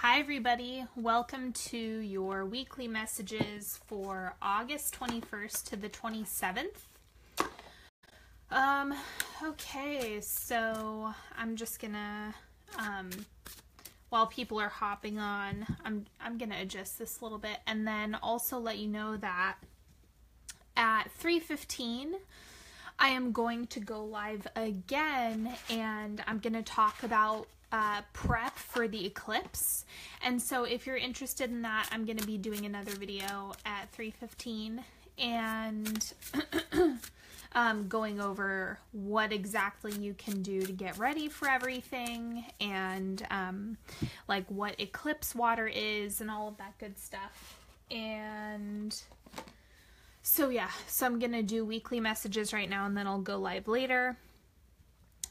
Hi everybody, welcome to your weekly messages for August 21st to the 27th. Okay, so I'm just gonna, while people are hopping on, I'm gonna adjust this a little bit and then also let you know that at 3:15 I am going to go live again and I'm gonna talk about prep for the eclipse. And so if you're interested in that, I'm going to be doing another video at 3:15 and going over what exactly you can do to get ready for everything and like what eclipse water is and all of that good stuff. And so yeah, so I'm going to do weekly messages right now and then I'll go live later.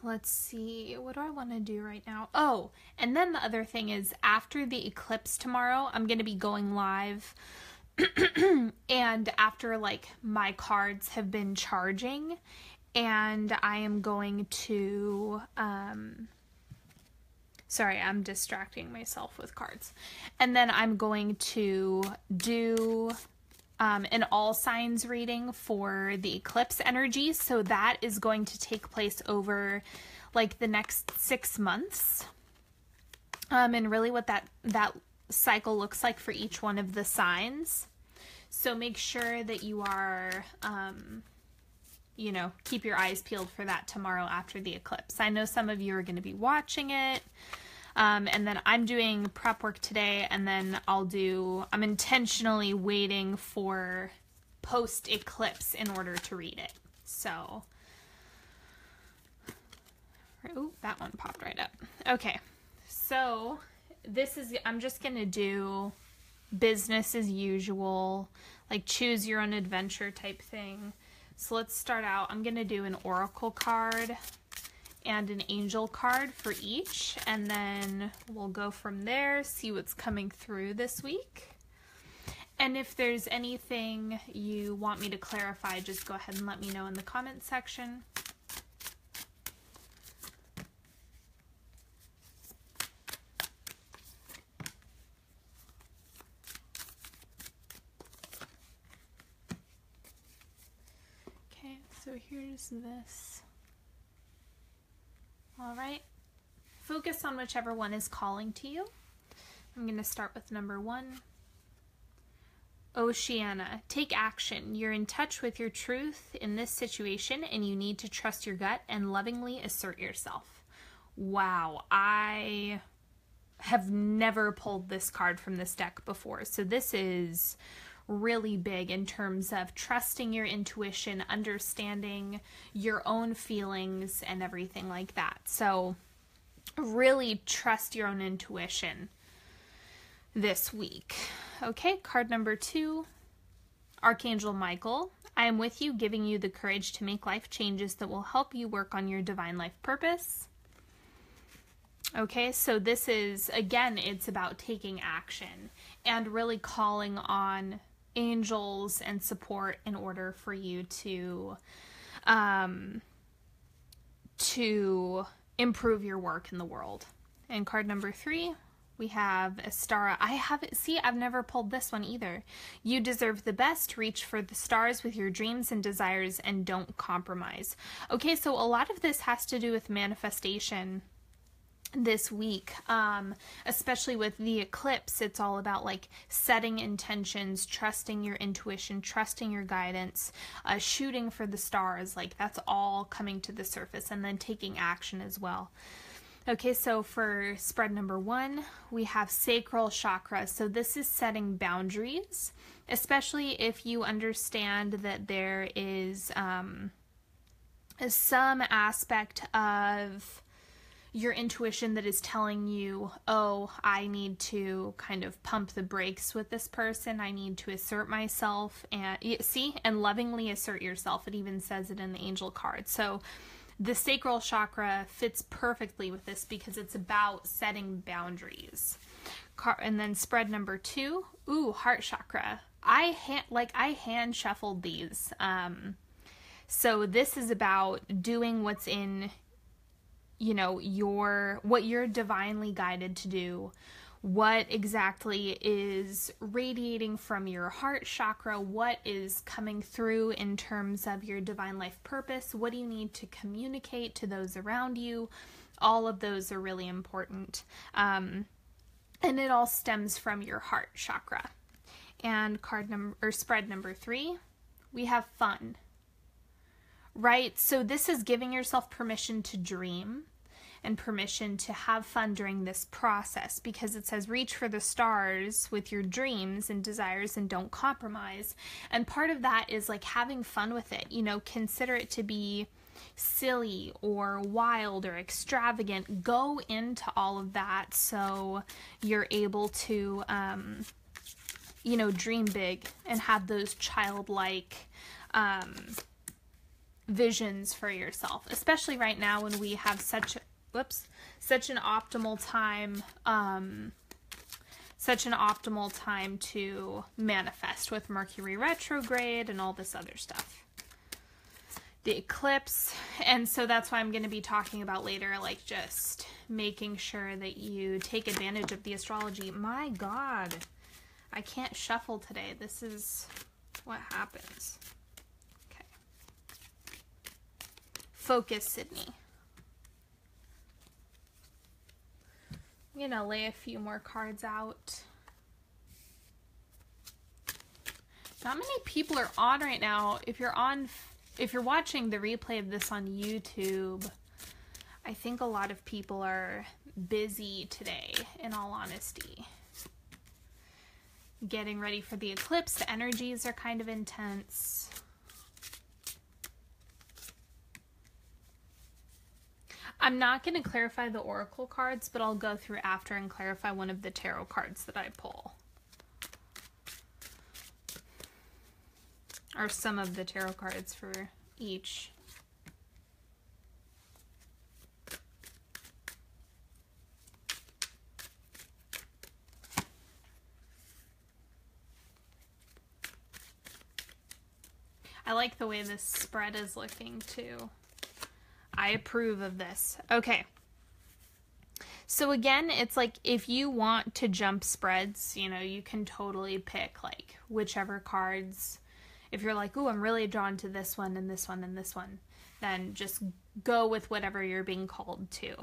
Let's see, what do I want to do right now? Oh, and then the other thing is after the eclipse tomorrow, I'm going to be going live and after like my cards have been charging and I am going to, sorry, I'm distracting myself with cards. And then I'm going to do an all signs reading for the eclipse energy. So that is going to take place over like the next 6 months. And really what that cycle looks like for each one of the signs. So make sure that you are, you know, keep your eyes peeled for that tomorrow after the eclipse. I know some of you are going to be watching it. And then I'm doing prep work today and then I'm intentionally waiting for post-eclipse in order to read it. So, oh, that one popped right up. Okay, so I'm just going to do business as usual, like choose your own adventure type thing. So let's start out. I'm going to do an oracle card and an angel card for each, and then we'll go from there, see what's coming through this week. And if there's anything you want me to clarify, just go ahead and let me know in the comment section. Okay, so here's this. All right, focus on whichever one is calling to you. I'm going to start with number 1. Oceana, take action. You're in touch with your truth in this situation and you need to trust your gut and lovingly assert yourself. Wow, I have never pulled this card from this deck before. So this is really big in terms of trusting your intuition, understanding your own feelings and everything like that. So really trust your own intuition this week. Okay, card number 2, Archangel Michael. I am with you, giving you the courage to make life changes that will help you work on your divine life purpose. Okay, so this is, again, it's about taking action and really calling on angels and support in order for you to improve your work in the world. And card number 3, we have Astara. I've never pulled this one either. You deserve the best. Reach for the stars with your dreams and desires and don't compromise. Okay, so a lot of this has to do with manifestation this week, especially with the eclipse. It's all about like setting intentions, trusting your intuition, trusting your guidance, shooting for the stars. Like that's all coming to the surface, and then taking action as well. Okay, so for spread number 1, we have sacral chakra. So this is setting boundaries, especially if you understand that there is some aspect of your intuition that is telling you, oh, I need to kind of pump the brakes with this person. I need to assert myself and lovingly assert yourself. It even says it in the angel card. So the sacral chakra fits perfectly with this because it's about setting boundaries. And then spread number 2, heart chakra. I hand shuffled these. So this is about doing what's in, you know, what you're divinely guided to do, What exactly is radiating from your heart chakra? What is coming through in terms of your divine life purpose? What do you need to communicate to those around you? All of those are really important. And it all stems from your heart chakra. And spread number 3, we have fun. Right? So this is giving yourself permission to dream and permission to have fun during this process, because it says reach for the stars with your dreams and desires and don't compromise. And part of that is like having fun with it. You know, consider it to be silly or wild or extravagant. Go into all of that so you're able to, you know, dream big and have those childlike visions for yourself, especially right now when we have such an optimal time to manifest with Mercury retrograde and all this other stuff. The eclipse, and so that's why I'm going to be talking about later, like just making sure that you take advantage of the astrology. My God, I can't shuffle today. This is what happens. Okay. Focus, Sydney. I'm going to lay a few more cards out. Not many people are on right now. If you're watching the replay of this on YouTube, I think a lot of people are busy today, in all honesty. Getting ready for the eclipse. The energies are kind of intense. I'm not going to clarify the oracle cards, but I'll go through after and clarify one of the tarot cards that I pull. Or some of the tarot cards for each. I like the way this spread is looking too. I approve of this. Okay. So again, it's like if you want to jump spreads, you know, you can totally pick like whichever cards. If you're like, ooh, I'm really drawn to this one and this one and this one, then just go with whatever you're being called to.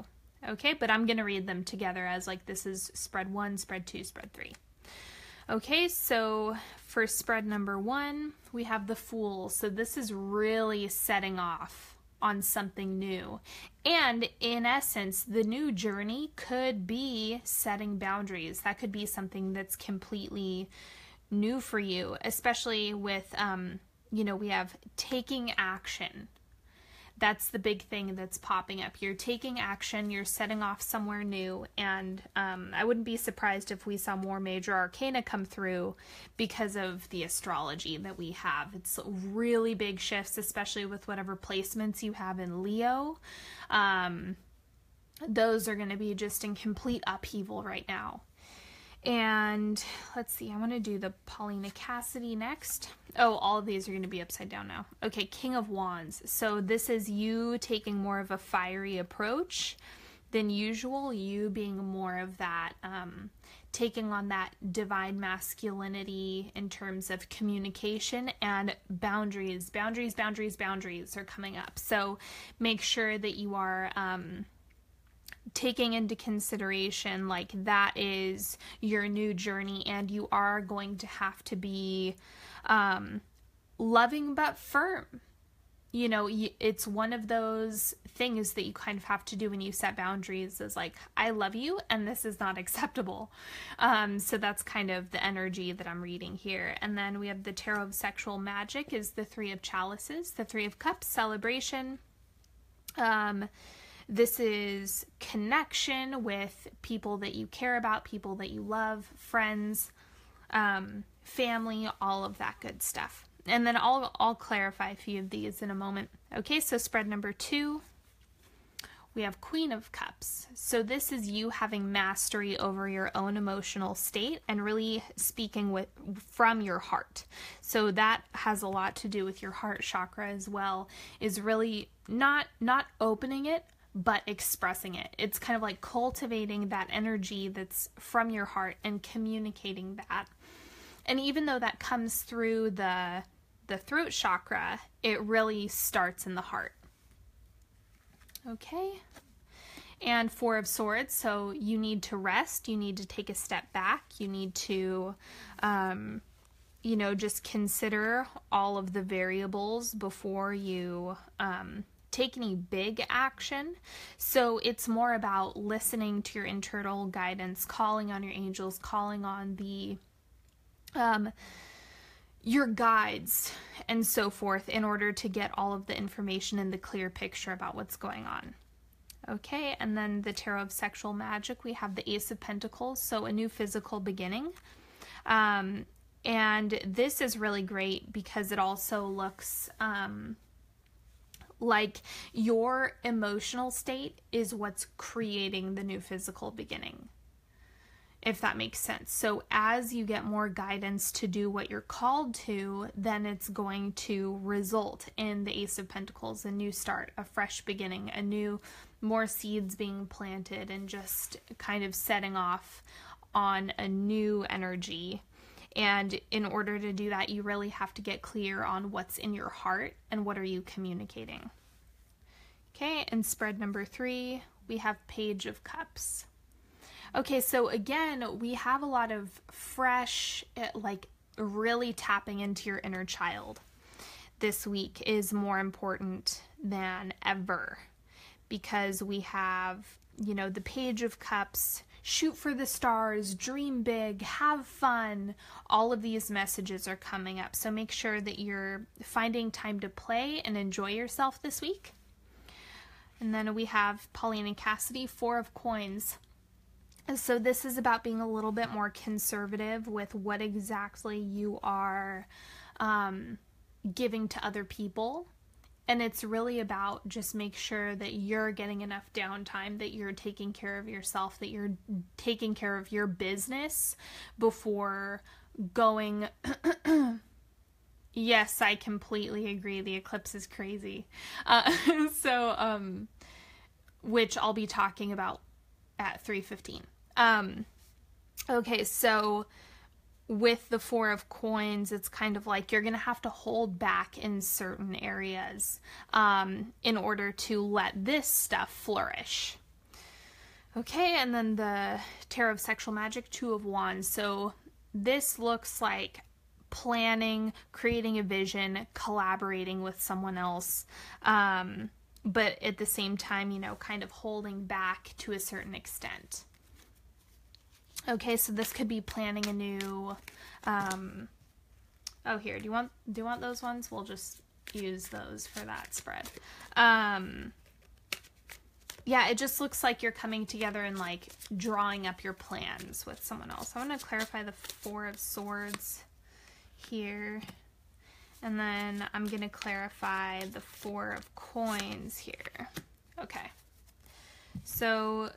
Okay, but I'm going to read them together as like this is spread 1, spread 2, spread 3. Okay, so for spread number 1, we have the Fool. So this is really setting off on something new. And in essence, the new journey could be setting boundaries. That could be something that's completely new for you, especially with, you know, we have taking action. That's the big thing that's popping up. You're taking action, you're setting off somewhere new, and I wouldn't be surprised if we saw more major arcana come through because of the astrology that we have. It's really big shifts, especially with whatever placements you have in Leo. Those are going to be just in complete upheaval right now. And let's see, I want to do the Paulina Cassidy next. Oh, all of these are going to be upside down now. Okay, King of Wands. So this is you taking more of a fiery approach than usual, you being more of that, taking on that divine masculinity in terms of communication and boundaries. Boundaries are coming up. So make sure that you are, taking into consideration like that is your new journey, and you are going to have to be loving but firm. You know, it's one of those things that you kind of have to do when you set boundaries is like, I love you and this is not acceptable. So that's kind of the energy that I'm reading here. And then we have the Tarot of Sexual Magic is the Three of Chalices, the Three of Cups, celebration. This is connection with people that you care about, people that you love, friends, family, all of that good stuff. And then I'll clarify a few of these in a moment. Okay, so spread number 2, we have Queen of Cups. So this is you having mastery over your own emotional state and really speaking from your heart. So that has a lot to do with your heart chakra as well, is really not opening it, but expressing it. It's kind of like cultivating that energy that's from your heart and communicating that. And even though that comes through the throat chakra, it really starts in the heart. Okay. And Four of Swords, so you need to rest, you need to take a step back, you need to, just consider all of the variables before you take any big action. So it's more about listening to your internal guidance, calling on your angels, calling on your guides and so forth in order to get all of the information and the clear picture about what's going on. Okay, and then the Tarot of Sexual Magic, we have the Ace of Pentacles, so a new physical beginning. And this is really great because it also looks like your emotional state is what's creating the new physical beginning, if that makes sense. So as you get more guidance to do what you're called to, then it's going to result in the Ace of Pentacles, a new start, a fresh beginning, more seeds being planted, and just kind of setting off on a new energy. And in order to do that, you really have to get clear on what's in your heart and what are you communicating. Okay, and spread number 3, we have Page of Cups. Okay, so again, we have a lot of fresh, like really tapping into your inner child. This week is more important than ever because we have, the Page of Cups, shoot for the stars, dream big, have fun. All of these messages are coming up. So make sure that you're finding time to play and enjoy yourself this week. And then we have Paulina and Cassidy, 4 of Coins. So this is about being a little bit more conservative with what exactly you are giving to other people. And it's really about just make sure that you're getting enough downtime, that you're taking care of yourself, that you're taking care of your business before going... Yes, I completely agree. The eclipse is crazy. Which I'll be talking about at 3:15. Okay, so with the 4 of Coins, it's kind of like you're going to have to hold back in certain areas in order to let this stuff flourish. Okay, and then the Tarot of Sexual Magic, 2 of Wands. So this looks like planning, creating a vision, collaborating with someone else, but at the same time, kind of holding back to a certain extent. Okay, so this could be planning a new, here, do you want those ones? We'll just use those for that spread. Yeah, it just looks like you're coming together and like drawing up your plans with someone else. I want to clarify the 4 of Swords here, and then I'm going to clarify the 4 of Coins here. Okay, so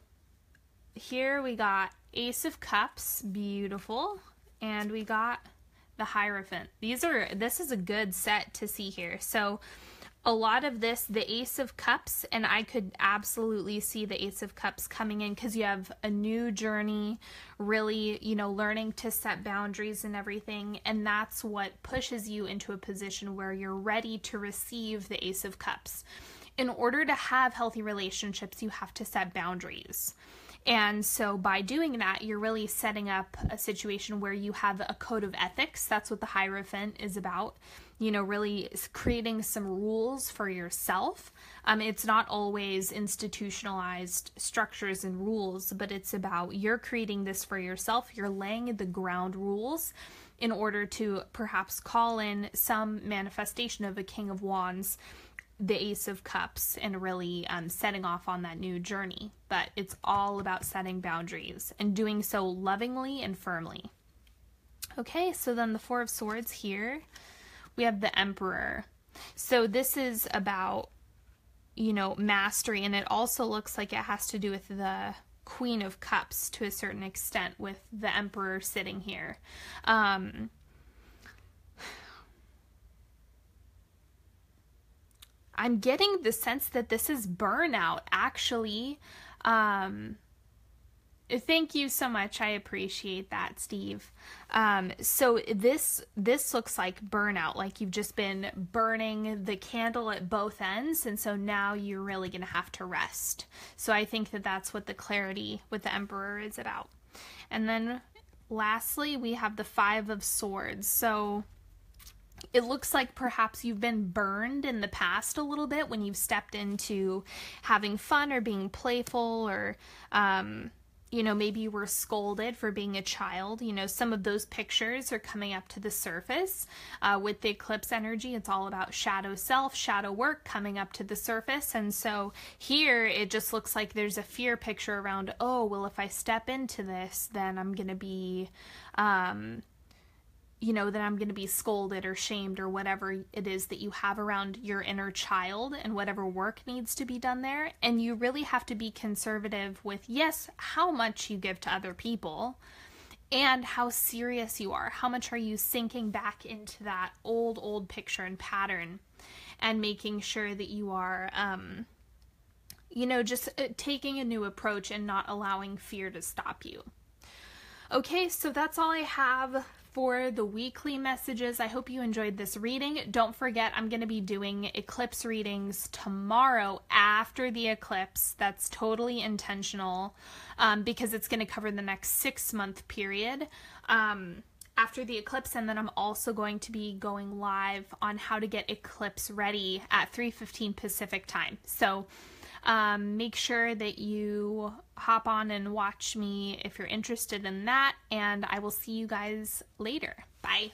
here we got Ace of Cups, beautiful, and we got the Hierophant. This is a good set to see here. So a lot of this, the Ace of Cups, and I could absolutely see the Ace of Cups coming in because you have a new journey, really, learning to set boundaries and everything, and that's what pushes you into a position where you're ready to receive the Ace of Cups. In order to have healthy relationships, you have to set boundaries. And so by doing that, you're really setting up a situation where you have a code of ethics. That's what the Hierophant is about. Really creating some rules for yourself. It's not always institutionalized structures and rules, but it's about you're creating this for yourself. You're laying the ground rules in order to perhaps call in some manifestation of a King of Wands, the Ace of Cups, and really setting off on that new journey. But it's all about setting boundaries and doing so lovingly and firmly. Okay, so then the 4 of Swords here, we have the Emperor. So this is about, mastery, and it also looks like it has to do with the Queen of Cups to a certain extent with the Emperor sitting here. I'm getting the sense that this is burnout, actually. Thank you so much. I appreciate that, Steve. So this looks like burnout, like you've just been burning the candle at both ends, and so now you're really going to have to rest. So I think that that's what the clarity with the Emperor is about. And then lastly, we have the Five of Swords. So it looks like perhaps you've been burned in the past a little bit when you've stepped into having fun or being playful, or maybe you were scolded for being a child. Some of those pictures are coming up to the surface. With the eclipse energy, it's all about shadow self, shadow work coming up to the surface. And so here it just looks like there's a fear picture around, oh, well, if I step into this, then I'm going to be, then I'm going to be scolded or shamed or whatever it is that you have around your inner child and whatever work needs to be done there. And you really have to be conservative with, yes, how much you give to other people and how serious you are. How much are you sinking back into that old picture and pattern, and making sure that you are, just taking a new approach and not allowing fear to stop you. Okay, so that's all I have for the weekly messages. I hope you enjoyed this reading. Don't forget, I'm going to be doing eclipse readings tomorrow after the eclipse. That's totally intentional, because it's going to cover the next 6-month period after the eclipse. And then I'm also going to be going live on how to get eclipse ready at 3:15 Pacific time. So make sure that you hop on and watch me if you're interested in that, and I will see you guys later. Bye.